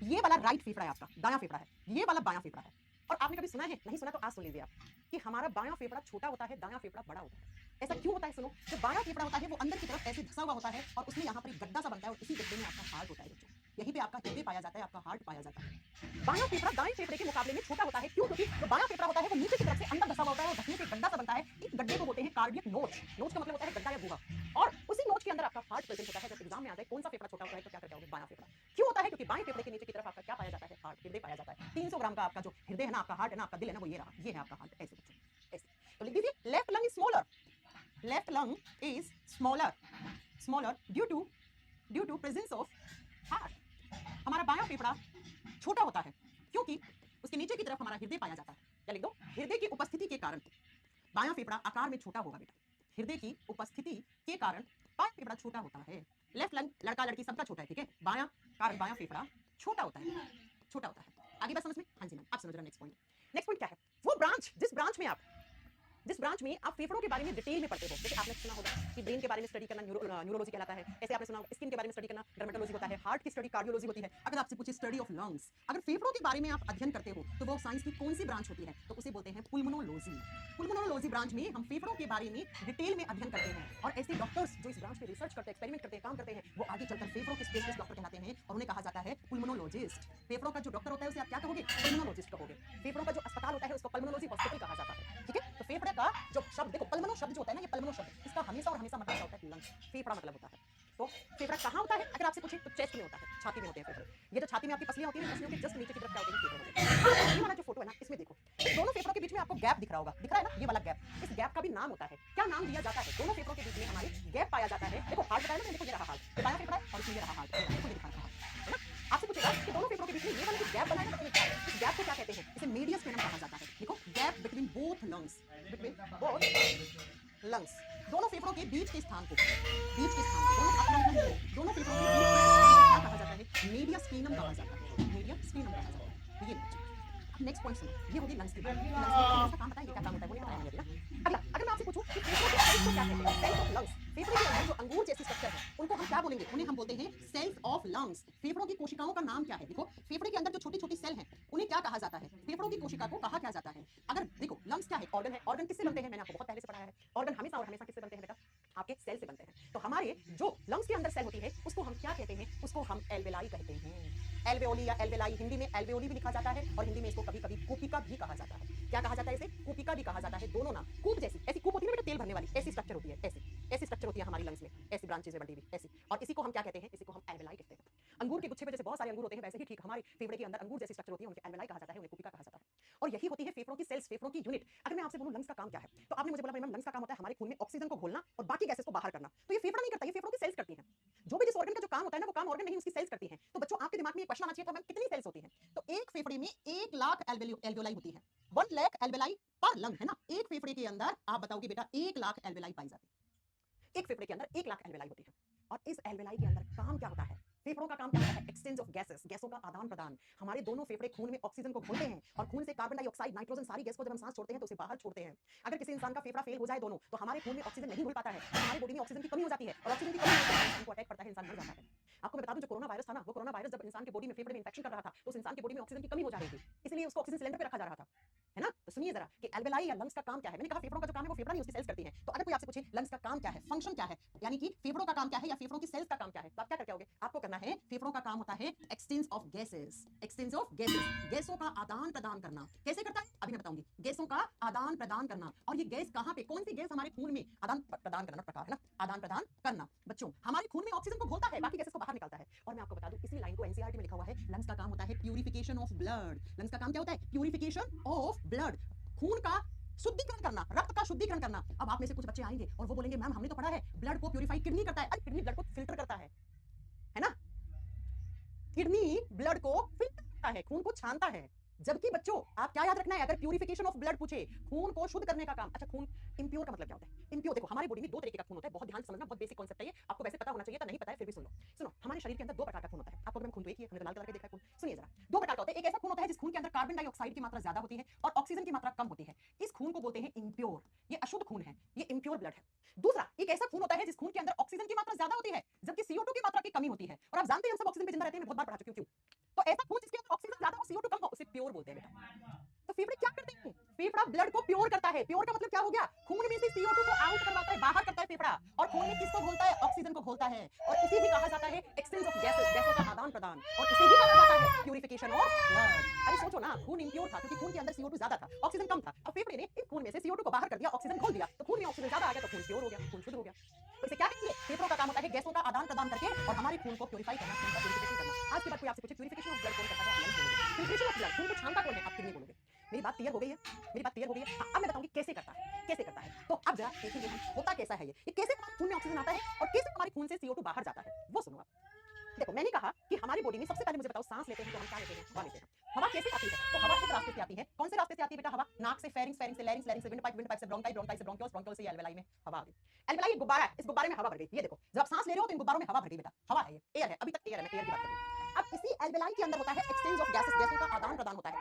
ये वाला राइट फेफड़ा है आपका, दायां फेफड़ा है, ये वाला बायां फेफड़ा है। और आपने कभी सुना है, नहीं सुना तो आज सुन लीजिए आप, कि हमारा बायां फेफड़ा छोटा होता है, दायां फेफड़ा बड़ा होता है। ऐसा क्यों होता है सुनो। जो बायां फेफड़ा होता है वो अंदर की तरफ ऐसे धंसा हुआ होता है और उसमें यहाँ पर एक गड्ढा सा बनता है और इसी गड्ढे में आपका हार्ट होता है बच्चों। यहीं पे आपका हृदय पाया जाता है, आपका हार्ट पाया जाता है। बायां फेफड़ा दाएं फेफड़े के मुकाबले में छोटा होता है। क्यों? क्योंकि जो बायां फेफड़ा होता है वो नीचे की तरफ से अंदर धंसा हुआ होता है और धंसने से एक गड्ढा सा बनता है। इस गड्ढे को बोलते हैं कार्डियक नोच। नोच का मतलब होता है गड्ढा या भूगा। और उसी नोच के अंदर आपका हार्ट प्रेजेंट होता है। जब एग्जाम में आ जाए कौन सा फेफड़ा छोटा होता है तो क्या करते होगे, बायां फेफड़ा। क्यों होता है? क्योंकि बाएं फेफड़े के नीचे की तरफ आपका क्या पाया जाता है, हार्ट, हृदय पाया जाता है। 300 ग्राम का आपका जो हृदय है ना, आपका हार्ट है ना, आपका दिल है ना, वो ये रहा, ये है आपका हार्ट। ऐसे बच्चों, ऐसे तो लिख दीजिए left lung is smaller, left lung is smaller, smaller due to presence of heart. हमारा बायां फेफड़ा छोटा होता है क्योंकि उसके नीचे की तरफ हमारा हृदय पाया जाता है। क्या लिख दो? हृदय की उपस्थिति के कारण बायां फेफड़ा आकार में छोटा होगा बेटा। हृदय की उपस्थिति के कारण बायां फेफड़ा छोटा होता है। लेफ्ट लंग लड़का लड़की सबका छोटा है, ठीक है। बायां कारण बायां फेफड़ा छोटा होता है, छोटा होता है। आगे बात समझ में? हाँ जी मैम, आप समझ रहे हो। नेक्स्ट पॉइंट क्या है? वो ब्रांच जिस ब्रांच में आप फेफड़ों के बारे में डिटेल में पढ़ते हो। जैसे आपने सुना होगा कि ब्रेन के बारे में स्टडी करना न्यूरोलॉजी कहलाता है। ऐसे आपने सुना होगा स्किन के बारे में स्टडी करना डर्मेटोलॉजी होता है। हार्ट की स्टडी कार्डियोलॉजी होती है। अगर आपसे पूछे स्टडी ऑफ लंग्स, अगर फेफड़ों के बारे में आप अध्ययन करते हो तो वो साइंस की कौन सी ब्रांच होती है? तो उसे बोलते हैं पुल्मोनोलॉजी। पुल्मोनोलॉजी ब्रांच में हम फेफड़ों के बारे में डिटेल में अध्ययन करते हैं और ऐसे डॉक्टर्स जो इस ब्रांच पे रिसर्च करते हैं, एक्सपेरिमेंट करते हैं, काम करते हैं, वो आगे चलकर फेफड़ों के स्पेशलिस्ट डॉक्टर कहलाते हैं और उन्हें कहा जाता है पुल्मोनोलॉजिस्ट। फेफड़ों का जो डॉक्टर होता है उसे आप क्या कहोगे? पुल्मोनोलॉजिस्ट कहोगे। फेफड़ों का जो अस्पताल होता है उसको पल्मोनोलॉजी हॉस्पिटल कहा जाता है, ठीक है। तो फेफड़े का जो शब्द देखो, पल्मोनो शब्द जो होता है ना, ये पल्मोनो शब्द, इसका हमेशा और हमेशा मतलब क्या होता है? लंग्स। फेफड़ा मतलब होता है। तो फेफड़ा कहाँ होता है? अगर आपसे पूछे तो चेस्ट में होता है, छाती में होते हैं फेफड़े। ये जो छाती में आपकी पसलियां होती है, पसलियों के जस्ट नीचे की तरफ क्या होते हैं? फेफड़े होते हैं। ये वाला जो फोटो है ना, इसमें देखो, इस दोनों फेफड़ों के बीच में आपको गैप दिख रहा होगा, दिख रहा है ना, ये वाला गैप। इस गैप का भी नाम होता है। क्या नाम दिया जाता है? दोनों फेफड़ों के बीच में हमारे गैप पाया जाता है। देखो हार्ट बताया ना, देखो ये रहा हार्ट, ये बायां फेफड़ा है और इसमें ये रहा हार्ट, देखो ये दिखा रहा है ना। आपसे पूछेगा कि दोनों फेफड़ों के बीच में ये वाला जो गैप बना है ना, इस गैप को क्या कहते हैं? इसे मीडियस स्पेनम कहा जाता है। देखो gap between both lungs, between both lungs, दोनों फेफड़ों के बीच के स्थान को, बीच के स्थान को, दोनों फेफड़ों के बीच के स्थान को क्या कहा जाता है? मीडियस स्पेनम कहा जाता है, मीडियस स्पेनम कहा जाता है। ये अब नेक्स्ट पॉइंट सुनो, ये होगी लंग्स की बात। लंग्स का काम बताएंगे, क्या काम होता है वो नहीं बताया मुझे ना। अगला, अगर मैं आपसे पूछूं कि फेफड़ों के सेल्स को क्या कहते हैं? Cells of lungs. फेफड़े के अंदर जो अंगूर जैसे स्ट्रक्चर है उनको हम क्या बोलेंगे? उन्हें हम बोलते हैं सेल्स ऑफ लंग्स। फेफड़ों की कोशिकाओं का नाम क्या है? देखो फेफड़े के अंदर जो छोटी छोटी सेल हैं उन्हें क्या कहा जाता है? फेफड़ों की कोशिका को कहा क्या जाता है? अगर देखो लंग्स क्या है? ऑर्गन है। ऑर्गन किससे बनते हैं? मैंने आपको बहुत पहले से पढ़ाया है। ऑर्गन हमेशा और हमेशा किससे बनते हैं बेटा? आपके सेल से बनते हैं। तो हमारे जो लंग्स के अंदर सेल होती है उसको हम क्या कहते हैं? उसको हम एल्वेलाई कहते हैं। एल्वेओली या एल्वेलाई, हिंदी में एल्वेओली भी लिखा जाता है और हिंदी में इसको कभी कभी कूपिका भी कहा जाता है। क्या कहा जाता है इसे? कूपिका भी कहा जाता है। दोनों नाम कूप जैसी, ऐसी कूप होती है ना बेटा तेल भरने वाली, ऐसी स्ट्रक्चर होती है, ऐसी स्ट्रक्चर होती है हमारी लंग्स में, ऐसी ब्रांचेज है बटी हुई ऐसी। और इसी को हम क्या कहते हैं? इसी को हम एल्वेलाई कहते हैं। अंगूर के गुच्छे पे जैसे बहुत सारे अंगूर होते हैं वैसे ही ठीक हमारे फेफड़े के अंदर अंगूर जैसी स्ट्रक्चर होती है, उनके एल्वेलाई कहा जाता है, उन्हें कूपिका कहा जाता है। और यही होती है फेफड़ों की सेल्स, फेफड़ों की यूनिट। अगर मैं आपसे बोलूं लंग्स का काम क्या है तो आपने मुझे बोला मैम लंग्स का काम होता है हमारे खून में ऑक्सीजन को घोलना और बाकी गैसेस को बाहर करना। तो ये फेफड़ा नहीं करता, ये फेफड़ों की सेल्स करती हैं। जो भी जिस ऑर्गन का जो काम होता है ना वो काम ऑर्गन नहीं उसकी सेल्स करती हैं। तो बच्चों आपके दिमाग में एक क्वेश्चन आना चाहिए था मैम कितनी सेल्स होती हैं? तो एक फेफड़े में 1 लाख एल्वेओलाई होती है। 1 लाख एल्वेलाई पर लंग है ना। एक फेफड़े के अंदर आप बताओगे बेटा 1 लाख एल्वेलाई पाई जाती है। एक फेफड़े के अंदर 1 लाख एल्वेलाई होती है। और इस एल्वेलाई के अंदर काम क्या होता है? फेफड़ों का काम क्या होता है? एक्सचेंज ऑफ गैसेस, गैसों का आदान प्रदान। हमारे दोनों फेफड़े खून में ऑक्सीजन को घोलते हैं और खून से कार्बन डाइऑक्साइड, नाइट्रोजन, सारी गैस को जब हम सांस छोड़ते हैं तो उसे बाहर छोड़ते हैं। अगर किसी इंसान का फेफड़ा फेल हो जाए दोनों, तो हमारे खून में ऑक्सीजन नहीं घुल पाता है, तो हमारी बॉडी में ऑक्सीजन की कमी हो जाती है और ऑक्सीजन की कमी होने से इंसान को अटैक पड़ता है, इंसान मर जाता है। आपको मैं बता दूं जो कोरोना वायरस था ना, वो कोरोना वायरस जब इंसान के बॉडी में फेफड़े में इंफेक्शन कर रहा था तो उस इंसान की बॉडी में ऑक्सीजन की कमी हो जा रही थी, इसलिए उसको ऑक्सीजन सिलेंडर पे रखा जा रहा था, है ना। तो सुनिए जरा कि एल्वेलाई या लंग्स का काम क्या है। मैंने कहा फेफड़ों का जो काम है वो फेफड़ा नहीं उसकी सेल्स करती हैं। तो अगर कोई आपसे पूछे लंग्स का काम क्या है, फंक्शन क्या है, यानी कि फेफड़ों का काम क्या है या फेफड़ों की सेल्स का काम क्या है, तो आप क्या करके आओगे? आपको करना है फेफड़ों का काम होता है exchange of gases, exchange of gases, गैसों का आदान प्रदान करना। कैसे करता है अभी मैं बताऊंगी। गैसों का आदान प्रदान करना। और ये गैस कहां पे, कौन सी गैस हमारे खून में आदान प्रदान करना, प्रकार है ना, आदान प्रदान करना। बच्चों हमारे खून में ऑक्सीजन को घोलता है, बाकी गैसेस को बाहर निकालता है। और मैं आपको बता दूं इसी लाइन को एनसीईआरटी में लिखा हुआ है, लंग्स का काम होता है प्यूरिफिकेशन ऑफ ब्लड। लंग्स का काम क्या होता है? प्यूरिफिकेशन ऑफ ब्लड, खून का शुद्धिकरण करना, रक्त का शुद्धिकरण करना। अब आप में से कुछ बच्चे आएंगे और वो बोलेंगे मैम हमने तो पढ़ा है ब्लड को प्यूरिफाई किडनी करता है। अरे किडनी ब्लड को फिल्टर करता है ना। किडनी ब्लड को फिल्टर करता है, खून को छानता है। जबकि बच्चों आप क्या याद रखना है अगर प्यूरिफिकेशन ऑफ ब्लड पूछे, खून को शुद्ध करने का काम। अच्छा खून इंप्योर का मतलब क्या होता है? इंप्योर देखो हमारी बॉडी में दो तरीके का खून होता है, बहुत ध्यान से समझना, बहुत बेसिक कांसेप्ट है ये, आपको वैसे पता होना चाहिए था, नहीं पता है फिर भी सुन लो। सुनो हमारे शरीर के अंदर दो प्रकार का खून होता है। आपको मैं खून तो एक ही है, हमने तो लाल कलर का देखा है खून। सुनिए जरा, दो प्रकार का होता है। एक ऐसा खून होता है जिस खून के अंदर कार्बन डाइऑक्साइड की मात्रा ज्यादा होती है और ऑक्सीजन की मात्रा कम होती है, इस खून को बोलते हैं इंप्योर, ये अशुद्ध खून है, ये इंप्योर ब्लड है। दूसरा एक ऐसा खून होता है जिस खून के अंदर ऑक्सीजन की मात्रा ज्यादा होती है जबकि CO2 की मात्रा की कमी होती है। और आप जानते हैं हम सब ऑक्सीजन पे जिंदा रहते हैं, मैं बहुत बार पढ़ा चुकी हूं क्यों। तो ऐसा खून CO2 कम हो उसे प्योर बोलते हैं बेटा। तो फेफड़े क्या करते हैं? फेफड़ा ब्लड को प्योर करता है। प्योर का मतलब क्या हो गया? खून में से CO2 को आउट करवाता है, बाहर करता है फेफड़ा। और खून में किसको घोलता है? ऑक्सीजन को घोलता है। और इसे ही कहा जाता है एक्सचेंज ऑफ गैसेस, गैसों का आदान प्रदान। और इसे ही कहा जाता है प्यूरिफिकेशन ऑफ ब्लड। अरे सोचो ना, खून इम्प्योर था क्योंकि खून के अंदर CO2 ज्यादा था, ऑक्सीजन कम था। अब फेफड़े ने इस खून में से CO2 को बाहर कर दिया, ऑक्सीजन घोल दिया, तो खून में ऑक्सीजन ज्यादा आ गया, तो खून प्योर हो गया, खून शुद्ध हो गया। तो इसे क्या कहेंगे? फेफड़ों का काम होता है गैसों का आदान प्रदान करके और हमारे खून को प्यूरिफाई करना, खून का प्यूरिफिकेशन करना। आज के बाद कोई आपसे पूछे प्यूरिफिकेशन ऑफ ब्लड कौन करता है, आप नहीं बोलोगे। प्यूरिफिकेशन ऑफ ब्लड, खून को छानता कौन है, आप किडनी बोलोगे। मेरी बात क्लियर हो गई है? मेरी बात क्लियर हो गई है? अब मैं बताऊंगी कैसे करता है, कैसे करता है। तो अब जरा देखेंगे हम होता कैसा है ये कैसे हमारे खून में ऑक्सीजन आता है और कैसे हमारे खून से CO2 बाहर जाता है, वो सुनो आप। देखो मैंने कहा कि हमारी बॉडी में सबसे पहले मुझे बताओ, सांस लेते हैं तो हम क्या लेते हैं? हवा लेते हैं। हवा कैसे आती है? तो हवा किस रास्ते से आती है? कौन से रास्ते से आती है बेटा हवा? नाक से, फेरिंग्स, फेरिंग्स से, लैरिंग्स, लैरिंग्स से, विंडपाइप से, ब्रोंकाई, ब्रोंकाई से, ब्रोंकियोल्स, ब्रोंकियोल से, एल्वेलाई में हवा आ गई। एल्वेलाई एक गुब्बारा है, इस गुब्बारे में हवा भर गई। ये देखो जब आप सांस ले रहे हो तो इन गुब्बारों में हवा भर गई बेटा, हवा है, ये एयर है, अभी तक एयर है, मैं एयर की बात कर रही हूँ। अब इसी एल्वेलाई के अंदर होता है एक्सचेंज ऑफ गैसेस, गैसों का आदान प्रदान होता है।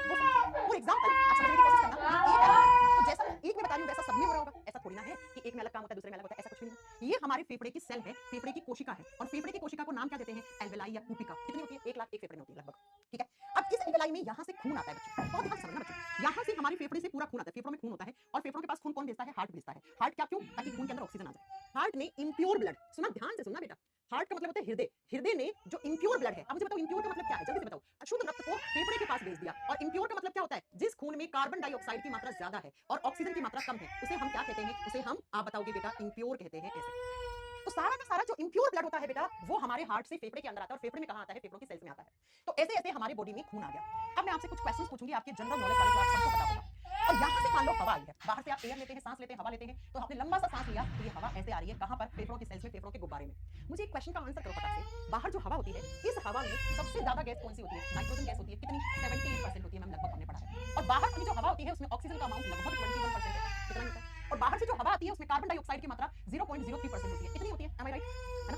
वो समझो। फॉर एग्जांपल आप समझने की कोशिश करना, एक एल्वेलाई है, तो जैसा एक में बता रही हूँ वैसा सब में हो रहा होगा। ऐसा थोड़ी ना है कि एक में अलग काम होता है दूसरे में अलग होता है, ऐसा कुछ भी नहीं है। ये हमारे फेफड़े की सेल है, फेफड़े की कोशिका है, और फेफड़े की कोशिका को नाम क्या देते हैं? एल्वेलाई या कूपिका। कितनी होती है? 1 लाख एक फेफड़े में होती है लगभग, ठीक है। अब इस एल्वेलाई में यहाँ से खून आता है बच्चों, बहुत ध्यान से समझना बच्चों। यहाँ से हमारे फेफड़े से पूरा खून आता है, फेफड़ों में खून होता है, और फेफड़ों के पास खून कौन भेजता है? हार्ट भेजता है। हार्ट क्या, क्यों? ताकि खून के अंदर ऑक्सीजन आ जाए। हार्ट ने इम्प्योर ब्लड, सुना ध्यान से सुनना बेटा, हार्ट का मतलब होता है हृदय, हृदय ने जो इम्प्योर ब्लड है, अब मुझे बताओ इम्प्योर का मतलब क्या है, जल्दी से बताओ। अशुद्ध रक्त को फेफड़े के पास भेज दिया। और इम्प्योर का मतलब क्या होता है? जिस खून में कार्बन डाइऑक्साइड की मात्रा ज्यादा है और ऑक्सीजन की मात्रा कम है, उसे हम क्या कहते हैं? उसे हम, आप बताओगे बेटा, इम्प्योर कहते हैं। ऐसे तो सारा का सारा जो इम्प्योर ब्लड होता है बेटा, वो हमारे हार्ट से फेफड़े के अंदर आता है, और फेफड़े में कहां आता है? फेफड़ों की सेल्स में आता है। तो ऐसे ऐसे हमारे बॉडी में खून आ गया। अब मैं आपसे कुछ क्वेश्चंस पूछूंगी आपके जनरल नॉलेज वाले, जो आप सबको पता होगा। और यहाँ से मान लो हवा आई है, बाहर से आप एयर लेते हैं, सांस लेते हैं, हवा लेते हैं, तो आपने लंबा सा सांस लिया, तो ये हवा ऐसे आ रही है, कहां पर? फेफड़ों की सेल्स में, फेफड़ों के गुब्बारे में। मुझे एक क्वेश्चन का आंसर करो फटाक से। बाहर जो हवा होती है, इस हवा में सबसे ज्यादा गैस कौन सी होती है? नाइट्रोजन गैस होती है। कितनी? 78% होती है, मैम लगभग हमने पढ़ा है। और बाहर वाली जो हवा होती है उसमें ऑक्सीजन का अमाउंट लगभग 21% होता है। कितना होता है? और बाहर से जो हवा आती है उसमें कार्बन डाइऑक्साइड की मात्रा 0.03% होती है। कितनी होती है? एम आई राइट? है ना?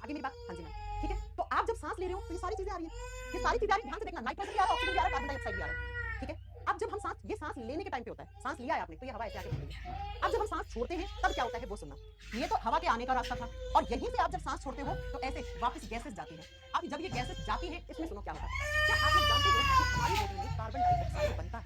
आगे मेरी बात, हाँ जी मैम, ठीक है। तो आप जब सांस ले रहे हो तो ये सारी चीजें आ रही है, ये सारी चीजें आ रही है, ध्यान से देखना, नाइट्रोजन भी आ रहा है, ऑक्सीजन भी आ रहा है, कार्बन डाइऑक्साइड भी आ रहा है, ठीक है। अब जब हम सांस, ये सांस लेने के टाइम पे होता है, सांस लिया है आपने तो ये हवा ऐसे आगे बढ़ रही है। अब जब हम सांस छोड़ते हैं तब क्या होता है वो सुनना। ये तो हवा के आने का रास्ता था, और यहीं से आप जब सांस छोड़ते हो तो ऐसे वापस गैसेस जाती है। अब जब ये गैसेस जाती है, इसमें सुनो क्या होता है। क्या आप लोग जानते हो कि हमारी बॉडी में कार्बन डाइऑक्साइड बनता है?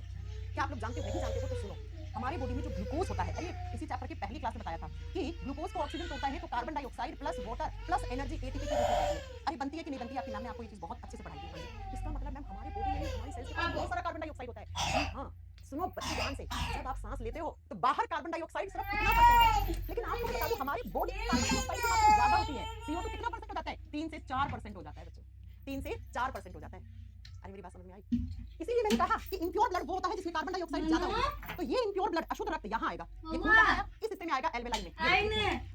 क्या आप लोग जानते हो? नहीं जानते हो तो सुनो। हमारी बॉडी में जो ग्लूकोज होता है, अरे इसी चैप्टर की पहली क्लास में बताया था कि ग्लूकोज को ऑक्सीजन तोड़ता है तो carbon dioxide plus water plus energy ATP के रूप में बनती है। अरे बनती है कि नहीं बनती है? आपके नाम में आपको ये चीज बहुत अच्छे से पढ़ाई थी। इसका मतलब मैम हमारी बॉडी में हमारी सेल्स के पास बहुत सारा कार्बन डाइऑक्साइड होता है। हाँ सुनो बच्चे ध्यान से, जब आप सांस लेते हो तो बाहर कार्बन डाइऑक्साइड सिर्फ कितना परसेंट है, लेकिन आपको बता दूं हमारी बॉडी में कार्बन डाइऑक्साइड की मात्रा ज्यादा होती है। CO2 कितना परसेंट हो जाता है? 3 से 4% हो जाता है बच्चों, 3 से 4% हो जाता है। अरे मेरी बात समझ में आई? इसीलिए मैंने कहा कि इम्प्योर ब्लड वो होता है जिसमें कार्बन डाइऑक्साइड ज्यादा होता है। तो ये इम्प्योर ब्लड, अशुद्ध रक्त यहाँ आएगा, ये खून कहाँ आया? इस हिस्से में आएगा, एल्वेलाई में।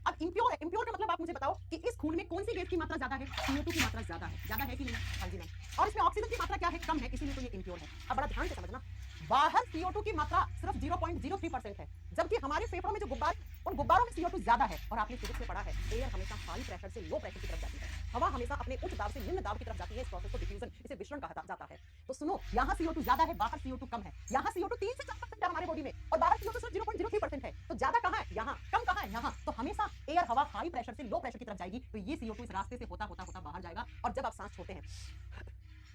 अब इम्प्योर, इम्प्योर का मतलब आप मुझे बताओ कि इस खून में कौन सी गैस की मात्रा ज्यादा है? CO2 की मात्रा ज्यादा है, ज्यादा है कि नहीं? हाँ जी मैम। और इसमें ऑक्सीजन की मात्रा क्या है? कम है, इसीलिए तो ये इम्प्योर है। अब बड़ा ध्यान से समझना, बाहर CO2 की मात्रा सिर्फ 0.03% है, जबकि हमारे फेफड़ों में जो गुब्बारे, उन गुब्बारों में CO2 ज्यादा है। और आपने फिजिक्स में पढ़ा है, एयर हमेशा हाई प्रेशर से लो प्रेशर की तरफ जाती है, हवा हमेशा अपने उच्च दाब से निम्न दाब की तरफ जाती है। इस प्रोसेस को डिफ्यूजन, इसे विसरण कहा जाता है। तो सुनो, यहाँ CO2 ज्यादा है, बाहर CO2 कम है। यहाँ CO2 3 से 4% है हमारे बॉडी में, और बाहर CO2 सिर्फ 0.03% है। तो ज्यादा कहाँ है? यहाँ। कम कहाँ है? यहाँ। तो हमेशा एयर, हवा हाई प्रेशर से लो प्रेशर की तरफ जाएगी, तो ये CO2 इस रास्ते से होता होता होता बाहर जाएगा। और जब आप सांस छोड़ते हैं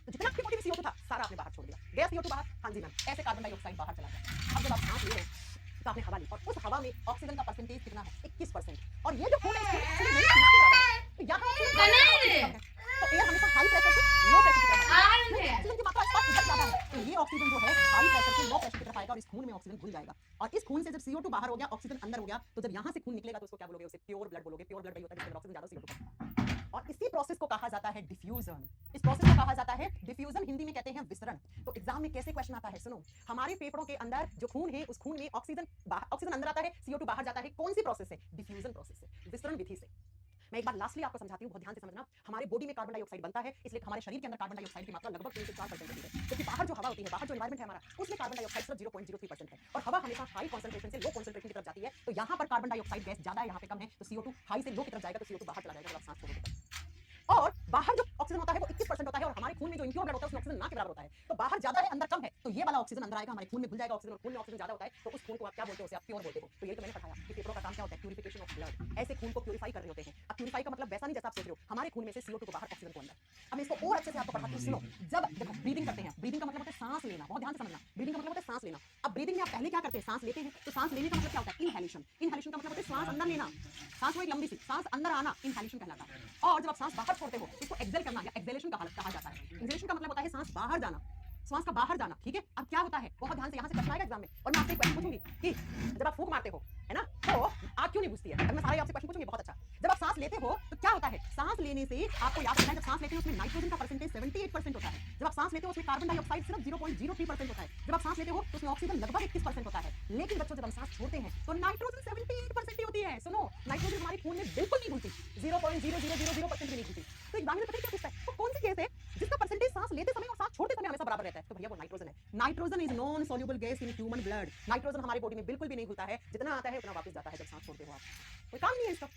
तो जितना आपकी बॉडी में CO2 था सारा आपने बाहर छोड़ दिया, गया CO2 बाहर। हाँ जी मैम, ऐसे कार्बन डाइऑक्साइड बाहर चला गया। अब जब आप सांस ले रहे हैं तो आपने हवा ली, और उस हवा में ऑक्सीजन का परसेंटेज कितना है? 21%। और ये जो खून है इसमें ऑक्सीजन नहीं है, ना के बराबर है। तो यहाँ ऑक्सीजन कम है, तो एयर हमेशा हाई प्रेशर से लो प्रेशर की तरफ आएगा। ऑक्सीजन की मात्रा इस बार इधर ज्यादा है, तो ये ऑक्सीजन जो है हाई प्रेशर से लो प्रेशर की तरफ आएगा, और इस खून में ऑक्सीजन घुल जाएगा। और इस खून से जब CO2 बाहर हो गया, ऑक्सीजन अंदर हो गया, तो जब यहाँ से खून निकलेगा तो उसको क्या बोलोगे? उसे प्योर ब्लड बोलोगे। प्योर ब्लड वही होता है जिसके अंदर ऑक्सीजन ज्यादा, CO2 कम। और इसी प्रोसेस को कहा जाता है डिफ्यूजन। इस प्रोसेस को कहा जाता है डिफ्यूजन, हिंदी में कहते हैं विसरण। तो एग्जाम में कैसे क्वेश्चन आता है, सुनो। हमारे फेफड़ों के अंदर जो खून है, उस खून में ऑक्सीजन अंदर आता है, CO2 बाहर जाता है। कौन सी प्रोसेस है? डिफ्यूजन प्रोसेस से, विसरण विधि से। मैं एक बार लास्टली आपको समझाती हूँ, बहुत ध्यान से समझना। हमारे बॉडी में कार्बन डाइऑक्साइड बनता है, इसलिए हमारे शरीर के अंदर कार्बन डाइऑक्साइड की मात्रा लगभग 3 से 4% होती है। क्योंकि बाहर जो हवा होती है, बाहर जो एनवायरमेंट है हमारा, उसमें कार्बन डाइऑक्साइड सिर्फ 0.03% है, और हवा हमेशा हाई कॉन्सेंट्रेशन से लो कॉन्सेंट्रेशन की तरफ जाती है। तो यहाँ पर कार्बन डाइऑक्साइड गैस ज्यादा है, यहाँ पे कम है, तो CO2 हाई से लो की तरफ जाएगा, तो CO2 बाहर चला जाएगा जब आप सांस छोड़ोगे। और बाहर जो ऑक्सीजन होता है वो 21% होता है, और हमारे खून में जो इम्प्योर ब्लड होता है उसमें ऑक्सीजन ना के बराबर होता है। तो बाहर ज्यादा है, अंदर कम है, तो ये वाला ऑक्सीजन अंदर आएगा, हमारे खून में घुल जाएगा ऑक्सीजन, और खून में ऑक्सीजन ज्यादा होता है तो उस खून को आप क्या बोलते हो, उसे आप प्योर बोलते हो। तो ये तो मैंने पढ़ाया कि फेफड़ों का काम क्या होता है, प्यूरिफिकेशन ऑफ ब्लड। ऐसे खून को प्यूरिफाई कर रहे होते हैं। अब प्यूरिफाई का मतलब वैसा नहीं जैसा आप सोच रहे हो, हमारे खून में से CO2 को बाहर, ऑक्सीजन को अंदर। अब मैं इसको और अच्छे से आपको पढ़ाती हूँ, सुनो। जब देखो ब्रीदिंग करते हैं, ब्रीदिंग का मतलब होता है सांस लेना, बहुत ध्यान से समझना। ब्रीदिंग का मतलब होता है सांस लेना। अब ब्रीदिंग में आप पहले क्या करते हैं, सांस लेते हैं, तो सांस लेने का मतलब क्या होता है, इनहेलेशन। इनहेलेशन का मतलब होता है सांस अंदर लेना, सांस को एक लंबी सी सांस अंदर आना, इनहेलेशन कहलाता है। और जब आप सांस बाहर छोड़ते हो इसको एक्सेल करना या एक्सेलेशन कहा जाता है। एक्सेलेशन का मतलब होता है सांस बाहर जाना, श्वास का बाहर जाना, ठीक है। अब क्या होता है, बहुत ध्यान से, यहाँ से क्वेश्चन आएगा एग्जाम में, और मैं आपसे एक क्वेश्चन पूछूंगी कि जब आप फूंक मारते हो, है ना, तो आग क्यों नहीं बुझती है। मैं सारे आपसे क्वेश्चन पूछूंगी, बहुत अच्छा। जब आप सांस लेते हो तो क्या होता है, सांस लेने से आपको याद रखना है, जब सांस लेते हो उसमें नाइट्रोजन का परसेंटेज 78% होता है। जब आप सांस लेते हो उसमें कार्बन डाइऑक्साइड सिर्फ 0.03% होता है। जब आप सांस लेते हो तो उसमें ऑक्सीजन लगभग 21% होता है। लेकिन बच्चों जब हम सांस छोड़ते हैं तो नाइट्रोजन 78% ही होती है। सुनो, नाइट्रोजन हमारे खून में बिल्कुल नहीं घुलती, 0.0000% भी नहीं घुलती। तो एग्जाम में पता है क्या पूछता है, वो कौन सी केस है जिसका परसेंटेज सांस लेते समय और सांस छोड़ते समय हमेशा बराबर रहता है, तो भैया वो नाइट्रोजन है। Nitrogen is non soluble gas in human blood. Nitrogen हमारे बॉडी में बिल्कुल भी नहीं घुलता है, जितना आता है उतना वापस जाता है जब सांस छोड़ते हो आप। कोई काम नहीं है इसका,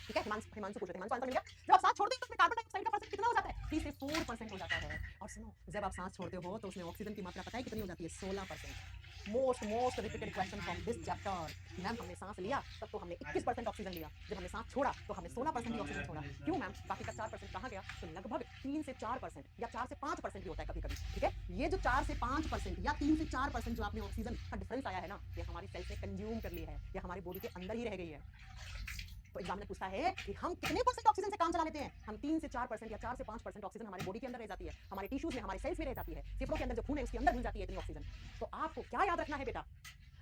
ठीक है। हिमांशु पूछ रहे थे, हिमांशु आंसर मिल गया। जब आप सांस छोड़ते हो तो उसमें कार्बन डाइऑक्साइड का परसेंट कितना हो जाता है, 3 से 4% हो जाता है। और सुनो, जब आप सांस छोड़ते हो तो उसमें ऑक्सीजन की मात्रा पता है कितनी हो जाती है, 16%। Most repeated question from this chapter. Ma'am हमने सांस लिया तब तो हमने 21% ऑक्सीजन लिया, जब हमने सांस छोड़ा तो हमने 16% ही ऑक्सीजन छोड़ा। क्यों मैम, बाकी का 4% कहाँ गया, तो लगभग 3 से 4% या 4 से 5% भी होता है कभी कभी, ठीक है। ये जो 4 से 5% या 3 से 4% जो आपने ऑक्सीजन का डिफरेंस आया है ना, ये हमारी सेल्स ने कंज्यूम कर ली है, ये हमारी बॉडी के अंदर ही रह गई है। तो एग्जाम में पूछता है कि हम कितने परसेंट ऑक्सीजन से काम चला लेते हैं, हम 3 से 4% या 4 से 5% ऑक्सीजन हमारी बॉडी के अंदर रह जाती है, हमारे टिश्यूज में, हमारे सेल्स में रह जाती है, फेफड़ों के अंदर जो खून है उसके अंदर घुल जाती है इतनी ऑक्सीजन। तो आपको क्या याद रखना है बेटा,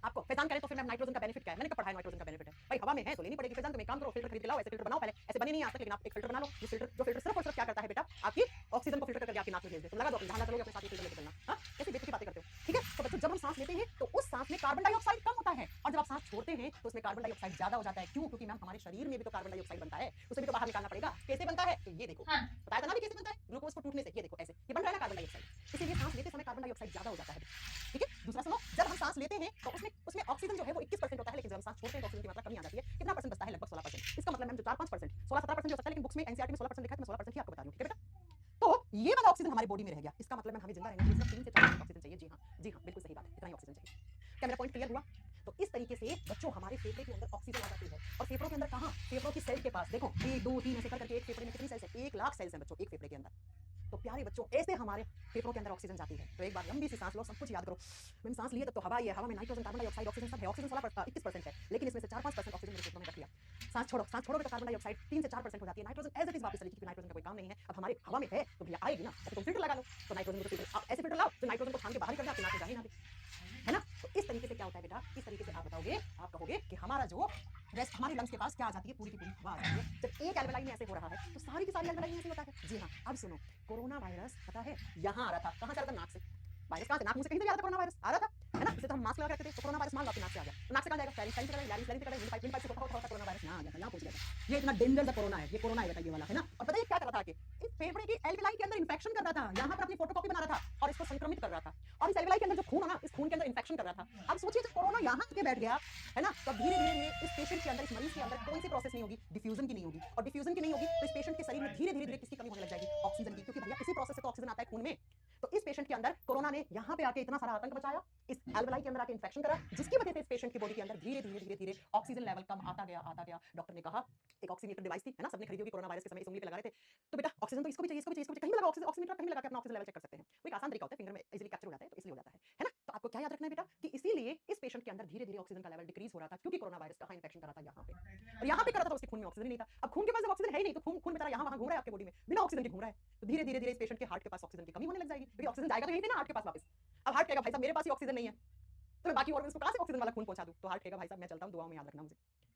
आपको फैजान करें तो फिर मैं नाइट्रोजन का बेनिफिट क्या है, मैंने कब पढ़ा है नाइट्रोजन का बेनिफिट है भाई, हवा में है तो लेनी पड़ेगी फैजान। तुम एक काम करो, फिल्टर खरीद के लाओ, ऐसे फिल्टर बनाओ, पहले ऐसे बने नहीं आज तक, लेकिन आप एक फिल्टर बना लो, जो फिल्टर सिर्फ और सिर्फ क्या करता है बेटा, आपकी ऑक्सीजन को फिल्टर करके आपकी नाक में भेज दे। तुम लगा दो अपने, जहां चलोगे अपने साथ ही फिल्टर लेके चलना। हाँ, कैसी बेइज्जती बातें करते हो, ठीक है। तो बच्चों जब हम सांस लेते हैं तो उस सांस में कार्बन डाइऑक्साइड कम होता है, और जब आप सांस छोड़ते हैं तो उसमें कार्बन डाइऑक्साइड ज्यादा हो जाता है। क्यों, क्योंकि मैम हमारे शरीर में भी तो कार्बन डाइऑक्साइड बनता है, उसे भी तो बाहर निकालना पड़ेगा। कैसे बनता है, तो ये देखो, बताया था ना भी कैसे बनता है, ग्लूकोज को टूटने से, ये देखो ऐसे, ये बन रहा है ना कार्बन डाइऑक्साइड। इसीलिए सांस लेते समय कार्बन डाइऑक्साइड ज्यादा हो जाता है, ठीक है। दूसरा सुनो, जब हम सांस लेते हैं तो उसमें ऑक्सीजन जो है वो 21% होता है, लेकिन जब हम सांस छोड़ते हैं तो ऑक्सीजन की मात्रा कमी आ जाती है। कितना परसेंट बचता है, लगभग 16%। इसका मतलब मैम जो 4-5%, 16-17% हो सकता है, लेकिन बुक्स में एनसीईआरटी में 16% लिखा है, तो मैं 16% ही आपको बता रही हूँ, ठीक है बेटा। तो ये वाला ऑक्सीजन हमारी बॉडी में रह गया, इसका मतलब हमें जिंदा रहने के लिए सिर्फ 3 से 4% ऑक्सीजन चाहिए। जी हाँ, जी हाँ, बिल्कुल सही बात है, इतना ही ऑक्सीजन चाहिए। क्या मेरा पॉइंट क्लियर हुआ। तो इस तरीके से बच्चों हमारे फेफड़े के अंदर ऑक्सीजन आ जाती है, और फेफड़ों के अंदर कहाँ, फेफड़ों की सेल के पास देखो, 1 2 3 ऐसे करके एक फेफड़े में कितनी सेल्स है, 1 लाख सेल्स हैं बच्चों एक फेफड़े के अंदर। तो प्यारे बच्चों ऐसे हमारे फेफड़ों के अंदर ऑक्सीजन जाती है। तो एक बार लंबी सी सांस लो, सब कुछ याद करो। मैंने सांस ली है तो हवा ही है, हवा में नाइट्रोजन, कार्बन डाइऑक्साइड, ऑक्सीजन सब है। ऑक्सीजन 21% है, लेकिन इसमें से 4-5% ऑक्सीजन मेरे फेफड़ों में रख लिया। सांस छोड़ोगे तो कार्बन डाइऑक्साइड 3 से 4% हो जाती है, नाइट्रोजन एज इट इज वापस चली, क्योंकि नाइट्रोजन का कोई काम नहीं है। अब हमारे हवा में है तो भैया आएगी ना, तो तुम फिल्टर लगा लो, तो नाइट्रोजन को फिल्टर, आप ऐसे फिल्टर लाओ तो नाइट्रोजन को छान के बाहर कर दे, आपके नाक में जा ही ना दे, है ना। तो इस तरीके से क्या होता है बेटा, इस तरीके से आप बताओगे, आप कहोगे कि हमारा जो रेस्ट, हमारे लंग्स के पास क्या आ जाती है, पूरी की पूरी हवा आ जाती है। जब एक एल्वेलाई में ऐसे हो रहा है तो सारी की सारी एल्वेलाई में ऐसे होता है। जी हाँ, अब सुनो, कोरोना वायरस पता है यहाँ आ रहा था, कहाँ से आ रहा था, नाक से। वायरस कहाँ से, नाक मुंह से कहीं से भी आ रहा था, कोरोना वायरस आ रहा था, है ना। इससे तो हम मास्क लगा करते थे, तो कोरोना वायरस मान लो आपके नाक से आ गया, तो नाक से कहाँ जाएगा, फैरिंग से जाएगा, लैरिंग से जाएगा, विंड पाइप से होता कोरोना वायरस यहाँ आ गया था, यहाँ पहुंच गया था। ये इतना डेंजर सा कोरोना है, ये कोरोना है बेटा, ये वाला, है ना। और पता है क्या कर रहा था, कि इस फेफड़े की एल्वेलाई के अंदर इन्फेक्शन कर रहा था, यहाँ पर अपनी फोटोकॉपी बना रहा था और इसको संक्रमित कर रहा था, और इस एल्वेलाई के अंदर जो खून है ना, इस खून के अंदर इन्फेक्शन कर रहा था। अब सोचिए जब कोरोना यहाँ आके बैठ गया, है ना, तो धीरे धीरे इस पेशेंट के अंदर, इस मरीज के अंदर कौन सी प्रोसेस नहीं होगी, डिफ्यूजन की नहीं होगी, और डिफ्यूजन की नहीं होगी तो इस पेशेंट के शरीर में धीरे धीरे किसकी कमी होने लग जाएगी, ऑक्सीजन की, क्योंकि भैया इसी प्रोसेस से तो ऑक्सीजन आता है खून में। तो इस पेशेंट के अंदर कोरोना ने यहाँ पे आके इतना सारा आतंक मचाया, इस एल्वेलाई के अंदर आके इन्फेक्शन करा, जिसकी वजह से इस पेशेंट की बॉडी के अंदर धीरे धीरे ऑक्सीजन लेवल कम आता गया। डॉक्टर ने कहा, एक ऑक्सीमीटर डिवाइस थी, है ना, सबने खरीदी होगी कोरोना वायरस के समय, इस उंगली पे लगा रहे थे, तो बेटा ऑक्सीजन तो इसको भी चाहिए, इसको भी चाहिए, इसको भी चाहिए, कहीं भी लगा ऑक्सीमीटर, कहीं भी लगा के अपना ऑक्सीजन लेवल चेक कर सकते हैं। वो एक आसान तरीका होता है, फिंगर में इजीली कैप्चर हो जाता है, तो इसलिए हो जाता है ना। तो आपको क्या याद रखना है बेटा, कि इसीलिए इस पेशेंट के अंदर धीरे धीरे ऑक्सीजन का लेवल डिक्रीज हो रहा था, क्योंकि कोरोना वायरस कहाँ इन्फेक्शन कर रहा था, यहाँ पे, और यहाँ पे कर रहा था, उसके खून में ऑक्सीजन नहीं था। अब खून के पास जब ऑक्सीजन है ही नहीं, तो खून बेचारा यहाँ वहाँ घूम रहा है आपके बॉडी में, बिना ऑक्सीजन के घूम रहा है, तो धीरे धीरे इस पेशेंट के हार्ट के पास ऑक्सीजन की कमी होने लग जाएगी, क्योंकि ऑक्सीजन जाएगा तो यहीं से ना हार्ट के पास वापस। अब हार्ट कहेगा भाई साहब मेरे पास ही ऑक्सीजन नहीं है, तो मैं बाकी ऑर्गन्स को कहां से ऑक्सीजन वाला खून पहुंचा दूं, तो हार्ट कहेगा भाई साहब मैं चलता हूं, दुआओं में याद रखना मुझे,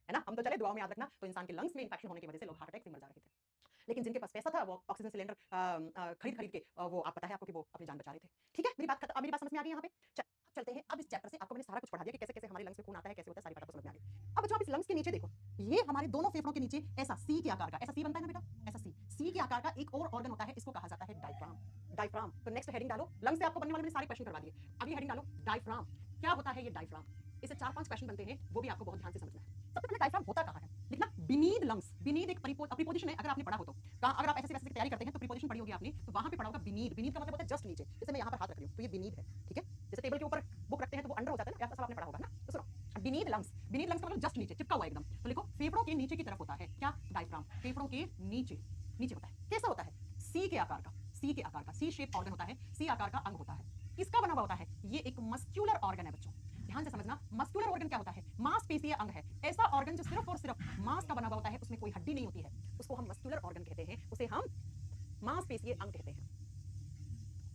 है ना। हम तो चले, दुआओं में याद रखना। तो इंसान के लंग्स में इंफेक्शन होने की वजह से लोग हार्ट अटैक से मर जा रहे थे, लेकिन जिनके पास पैसा था वो ऑक्सीजन सिलेंडर खरीद के वो आप पता है आपको कि वो अपनी जान बचा रहे थे, ठीक है। मेरी बात समझ में आ गई यहाँ पे। चलते हैं अब इस चैप्टर से, आपको मैंने सारा कुछ पढ़ा दिया कि कैसे कैसे हमारे लंग्स में खून आता है, कैसे होता है, सारी बात आपको समझ में आ गई। अब बच्चों आप इस लंग्स के नीचे देखो, ये हमारे दोनों फेफड़ों के नीचे ऐसा सी के आकार का, ऐसा सी बनता है ना बेटा, ऐसा सी के आकार का एक और ऑर्गन होता है, इसको कहा जाता है डायफ्राम। डायफ्राम, तो नेक्स्ट हेडिंग डालो, लंग्स से आपको बनने वाले मैंने सारे क्वेश्चन करवा दिए, अगली हेडिंग डालो डायफ्राम। क्या होता है ये डायफ्राम, इससे 4-5 क्वेश्चन बनते हैं, वो भी आपको बहुत ध्यान से समझना है। सबसे पहले डायफ्राम होता कहाँ है, लिखना बीनीड लंग्स, बीनीड एक प्रीपोजिशन है, अगर आपने पढ़ा हो तो अगर आप ऐसे वैसे की तैयारी करते हैं तो प्रीपोजिशन पढ़ी होगी आपने, तो वहां पे पढ़ा होगा बीनीड। बीनीड का मतलब होता है जस्ट नीचे, जैसे मैं यहाँ पर हाथ रख रही हूँ तो ये बीनीड है, ठीक है। जैसे टेबल के ऊपर बुक रखते हैं तो वो अंडर हो जाता है ना, सब आपने पढ़ा होगा ना। तो सुनो, बीनीड लंग्स, बीनीड लंग्स का मतलब जस्ट नीचे, चिपका हुआ एकदम। तो लिखो फेफड़ों के नीचे की तरफ होता है क्या, डायफ्राम। फेफड़ों के नीचे, नीचे होता है। कैसा होता है, सी के आकार का, सी के आकार का, सी शेप ऑर्गन होता है, सी आकार का अंग होता है। किसका बना हुआ होता है, ये एक मस्क्यूलर ऑर्गन है बच्चों, ध्यान से समझना। मस्कुलर ऑर्गन क्या होता है, मांसपेशीय अंग है। ऐसा ऑर्गन जो सिर्फ और सिर्फ मांस का बना हुआ होता है, उसमें कोई हड्डी नहीं होती है, उसको हम मस्कुलर ऑर्गन कहते हैं, उसे हम मांसपेशीय अंग कहते हैं,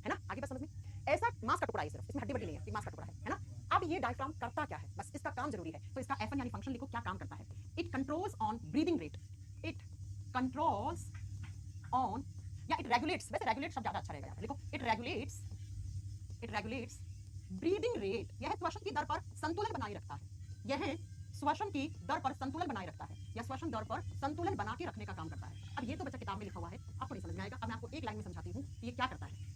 है ना। आगे बात समझ में, ऐसा मांस का टुकड़ा है, सिर्फ इसमें हड्डी बड्डी नहीं है, मांस का टुकड़ा है ना। अब ये डायफ्राम करता क्या है, बस इसका काम जरूरी है, तो इसका एफएन यानी फंक्शन लिखो, क्या काम करता है। It controls on breathing rate, it controls on, या इट रेगुलेट्स, वैसे रेगुलेट शब्द ज्यादा अच्छा रहेगा यहाँ पे, लिखो it regulates, it regulates breathing rate, यह श्वसन की दर पर संतुलन बनाए रखता है, यह श्वसन की दर पर संतुलन बनाए रखता है, या श्वसन दर पर संतुलन बना के रखने का काम करता है। अब ये तो बच्चा किताब में लिखा हुआ है, आपको नहीं समझ में आएगा, अब मैं आपको एक लाइन में समझाती हूँ कि ये क्या करता है।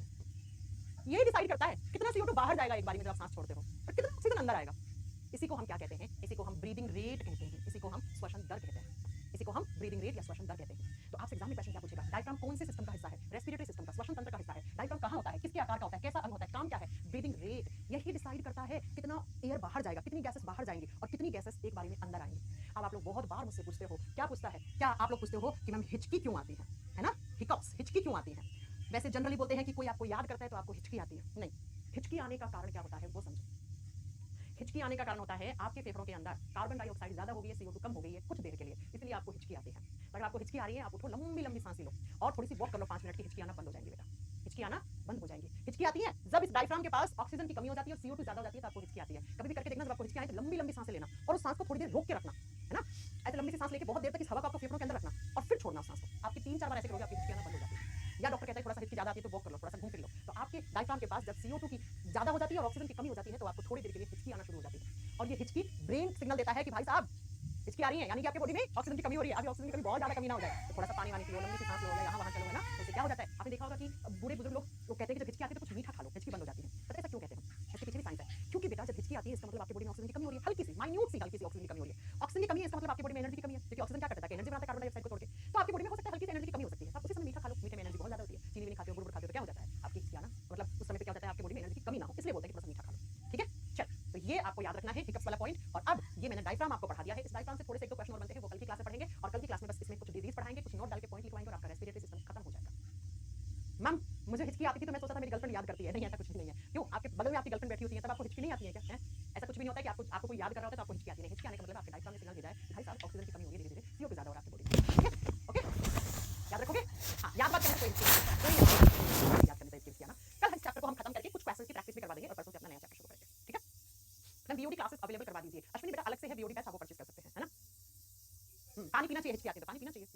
ये डिसाइड करता है कितना CO2 बाहर जाएगा एक बारी में जब आप सांस छोड़ते हो, और कितना ऑक्सीजन अंदर आएगा। इसी को हम क्या कहते हैं, इसी को हम ब्रीदिंग रेट कहते हैं, इसी को हम श्वसन दर कहते हैं, इसी को हम ब्रीदिंग रेट या श्वसन दर कहते हैं। तो आपसे एग्जाम में क्वेश्चन क्या पूछेगा, डायफ्राम कौन से सिस्टम का हिस्सा है, रेस्पिरेटरी सिस्टम का, श्वसन तंत्र का हिस्सा है। डायफ्राम कहाँ होता है, किसके आकार का होता है, कैसा अंग होता है, काम क्या है, ब्रीदिंग रेट। यही डिसाइड करता है कितना एयर बाहर जाएगा, कितनी गैसेस बाहर जाएंगी और कितनी गैसेस एक बारी में अंदर आएंगी। अब आप लोग बहुत बार मुझसे पूछते हो, क्या पूछता है, क्या आप लोग पूछते हो कि मैम हिचकी क्यों आती है ना, हिकअप्स, हिचकी क्यों आती है। वैसे जनरली बोलते हैं कि कोई आपको याद करता है तो आपको हिचकी आती है, नहीं, हिचकी आने का कारण क्या होता है वो समझो। हिचकी आने का कारण होता है आपके फेफड़ों के अंदर कार्बन डाइऑक्साइड ज्यादा हो गई है, CO2 कम हो गई है कुछ देर के लिए, इसलिए आपको हिचकी आती है। अगर आपको हिचकी आ रही है, आप उठो, लंबी लंबी सांसें लो और थोड़ी सी वॉक कर लो 5 मिनट की, हिचकी आना बंद हो जाएंगी बेटा, हिचकी आना बंद हो जाएंगी। हिचकी आती है जब इस डायफ्राम के पास ऑक्सीजन की कमी हो जाती है और CO2 ज्यादा हो जाती है, तो आपको हिचकी आती है। कभी भी करके देखना, जब आपको हिचकी आए तो लंबी लंबी सांसें लेना और उस सांस को थोड़ी देर रोक के रखना, है ना। ऐसे लंबी सी सांस लेके बहुत देर तक इस हवा को आपको फेफड़ों के अंदर रखना और फिर छोड़ना उस सांस को। आपकी 3-4 बार ऐसे करोगे, आपकी हिचकी आना बंद हो जाती है। या डॉक्टर कहता है थोड़ा सा हिचकी ज्यादा आती है तो वॉक कर लो, थोड़ा सा घूम फिर लो, तो आपके डायफ्राम के पास जब CO2 की ज्यादा हो जाती है और ऑक्सीजन की कमी हो जाती है, तो आपको थोड़ी देर के लिए हिचकी आना शुरू हो जाती है। और ये हिचकी ब्रेन सिग्नल देता है कि भाई साहब हिचकी आ रही है, यानी कि आपके बॉडी में ऑक्सीजन की कमी हो रही है, अभी ऑक्सीजन की कमी बहुत ज्यादा कमी ना हो जाए, तो थोड़ा सा पानी वानी पियो, लंबी सी सांस लो या यहाँ वहाँ चलो, है ना। तो क्या हो जाता है, आपने देखा होगा कि बूढ़े बुजुर्ग लोग कहते हैं कि जब हिचकी आती है तो कुछ मीठा खा लो, हिचकी बंद हो जाती है। पता है ऐसा क्यों कहते हैं, इसके पीछे भी साइंस है। क्योंकि बेटा जब हिचकी आती है इसका मतलब आपकी बॉडी में ऑक्सीजन की कमी हो रही है, हल्की सी माइन्यूट सी हल्की सी ऑक्सीजन की कमी हो रही है। ऑक्सीजन की कमी है इसका मतलब आपकी बॉडी में एनर्जी की कमी है, क्योंकि ऑक्सीजन क्या करता है, एनर्जी बनाता है कार्बन डाइऑक्साइड को तोड़ के। तो आपकी बॉडी में हो सकता है हल्की सी एनर्जी की कमी हो सकती है, आप उसी समय मीठा खा लो, मीठे में एनर्जी बहुत ज्यादा होती है, चीनी भी खाते हो, गुड़ खाते हो, तो क्या हो जाता है आपकी हिचकी आना, मतलब उस समय पे क्या होता है आपकी बॉडी में एनर्जी की कमी ना हो, इसलिए बोलते हैं कि थोड़ा सा मीठा खा लो, ठीक है। चल, तो ये आपको याद रखना है हिकअप्स वाला पॉइंट। और अब ये मैंने डायफ्राम आपको पढ़ा दिया है, इस डायफ्राम से थोड़े से एक दो क्वेश्चन और बनते हैं, वो कल की क्लास में पढ़ेंगे, और कल की क्लास में बस इसमें कुछ डिजीज पढ़ाएंगे, कुछ नोट डाल के पॉइंट लिखवाएंगे और आपका रेस्पिरेटरी सिस्टम खत्म हो जाएगा। मैम मुझे हिचकी आती थी तो मैं सोचा था मेरी गर्लफ्रेंड याद करती है, नहीं ऐसा कुछ भी नहीं है। क्यों, आपके बगल में आपकी गर्लफ्रेंड बैठी होती है तब आपको हिचकी नहीं आती है क्या, है? ऐसा कुछ भी नहीं होता है कि आपको कोई याद कर रहा होता है तो आपको हिचकी आती है। हिचकी आने का मतलब आपके डायफ्राम ने सिग्नल भेजा है कि भाई साहब ऑक्सीजन की कमी हो रही है, धीरे धीरे CO2 ज्यादा हो रहा है आपकी बॉडी में, ठीक है। ओके, याद रखोगे, हाँ याद बात करना, कोई याद करने से हिचकी आना। कल इस चैप्टर को हम खत्म करके कुछ क्वेश्चंस की प्रैक्टिस भी करवा देंगे और परसों से अपना नया चैप्टर शुरू करेंगे, ठीक है। मैम BOD क्लासेस अवेलेबल करवा दीजिए। अश्विनी बेटा अलग से है BOD बैच, आप वो परचेज कर सकते हैं, है ना। पानी पीना चाहिए, हिचकी आती है तो पानी पीना चाहिए।